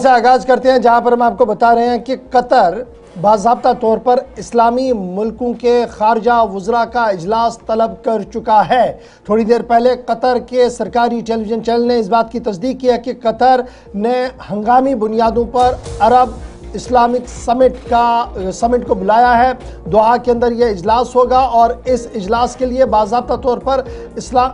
से आगाज करते हैं जहां पर हम आपको बता रहे हैं कि कतर बाज़ाब्ता तौर पर इस्लामी मुल्कों के खारजा वज़रा का इजलास तलब कर चुका है। थोड़ी देर पहले कतर के सरकारी टेलीविज़न चैनल ने इस बात की तस्दीक की है कि कतर ने हंगामी बुनियादों पर अरब इस्लामिक समिट को बुलाया है। दोहा के अंदर यह इजलास होगा और इस इजलास के लिए बाज़ाब्ता तौर पर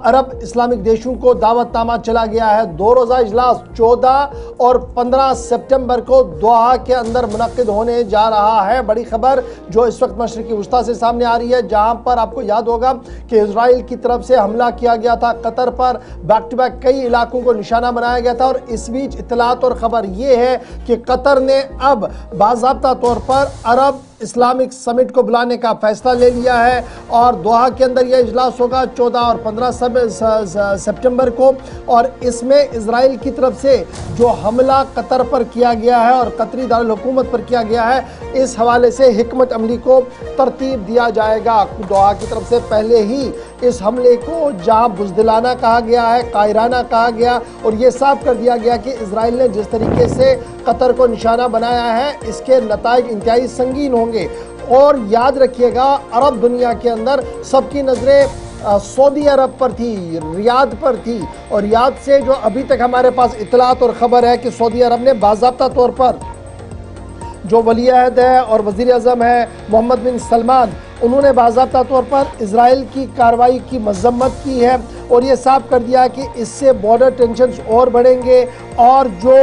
अरब इस्लामिक देशों को दावतनामा चला गया है। 2 रोज़ा इजलास 14 और 15 सितंबर को दोहा के अंदर मुनक्किद होने जा रहा है। बड़ी खबर जो इस वक्त मशरिकी वुस्ता से सामने आ रही है, जहां पर आपको याद होगा कि इजराइल की तरफ से हमला किया गया था कतर पर, बैक टू बैक कई इलाकों को निशाना बनाया गया था। और इस बीच इत्तलात और ख़बर यह है कि कतर ने अब बाज़ाब्ता तौर पर अरब इस्लामिक समिट को बुलाने का फैसला ले लिया है और दोहा के अंदर यह इजलास होगा 14 और 15 सितंबर को। और इसमें इजराइल की तरफ से जो हमला कतर पर किया गया है और कतरी दारुल हुकूमत पर किया गया है, इस हवाले से हिकमत अमली को तरतीब दिया जाएगा। दोहा की तरफ से पहले ही इस हमले को जहां बुज़दिलाना कहा गया है, कायराना कहा गया और ये साफ कर दिया गया कि इजराइल ने जिस तरीके से कतर को निशाना बनाया है, इसके नताइज इंतहाई संगीन होंगे। और याद रखिएगा, अरब दुनिया के अंदर सबकी नज़रें सऊदी अरब पर थी, रियाद पर थी। और रियाद से जो अभी तक हमारे पास इत्तलात और ख़बर है कि सऊदी अरब ने बाज़ाब्ता तौर पर जो वली अहद है और वज़ीर आज़म है मोहम्मद बिन सलमान, उन्होंने बाज़ाब्ता तौर पर इजराइल की कार्रवाई की मज़म्मत की है और ये साफ कर दिया कि इससे बॉर्डर टेंशन्स और बढ़ेंगे और जो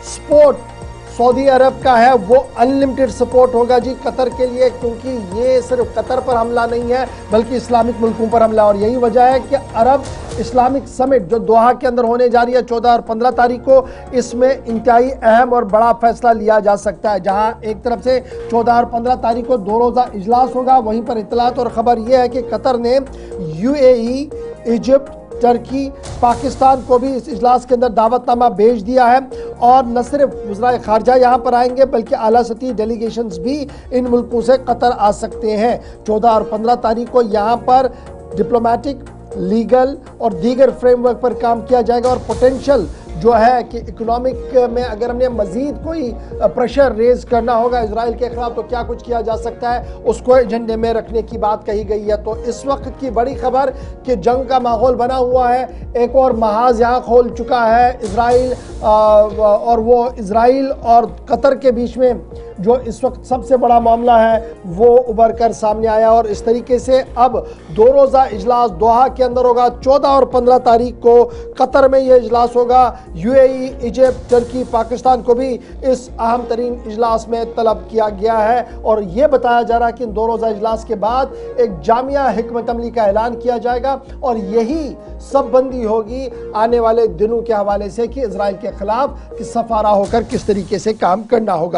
सपोर्ट सऊदी अरब का है वो अनलिमिटेड सपोर्ट होगा जी कतर के लिए, क्योंकि ये सिर्फ कतर पर हमला नहीं है बल्कि इस्लामिक मुल्कों पर हमला। और यही वजह है कि अरब इस्लामिक समिट जो दोहा के अंदर होने जा रही है 14 और 15 तारीख को, इसमें इंतहाई अहम और बड़ा फैसला लिया जा सकता है। जहां एक तरफ से 14 और 15 तारीख को 2 रोज़ा इजलास होगा, वहीं पर इत्तलात और ख़बर यह है कि कतर ने UAE, इजिप्ट, टर्की, पाकिस्तान को भी इस इजलास के अंदर दावतनामा भेज दिया है। और न सिर्फ वज़राए ख़ारजा यहाँ पर आएंगे बल्कि आला सतही डेलीगेशंस भी इन मुल्कों से कतर आ सकते हैं। 14 और 15 तारीख को यहाँ पर डिप्लोमेटिक, लीगल और दीगर फ्रेमवर्क पर काम किया जाएगा। और पोटेंशियल जो है कि इकोनॉमिक में अगर हमने मज़ीद कोई प्रेशर रेज करना होगा इजराइल के ख़िलाफ़ तो क्या कुछ किया जा सकता है, उसको एजेंडे में रखने की बात कही गई है। तो इस वक्त की बड़ी खबर कि जंग का माहौल बना हुआ है, एक और महाज यहाँ खोल चुका है इजराइल, और वो इजराइल और कतर के बीच में जो इस वक्त सबसे बड़ा मामला है वो उभर कर सामने आया। और इस तरीके से अब 2 रोज़ा इजलास दोहा के अंदर होगा 14 और 15 तारीख को, कतर में ये इजलास होगा। UAE, इजिप्ट, टर्की, पाकिस्तान को भी इस अहम तरीन इजलास में तलब किया गया है। और ये बताया जा रहा है कि इन 2 रोज़ा इजलास के बाद एक जामिया हिकमत अमली का ऐलान किया जाएगा और यही सब बंदी होगी आने वाले दिनों के हवाले से कि इजराइल के खिलाफ कि सफारा होकर किस तरीके से काम करना होगा।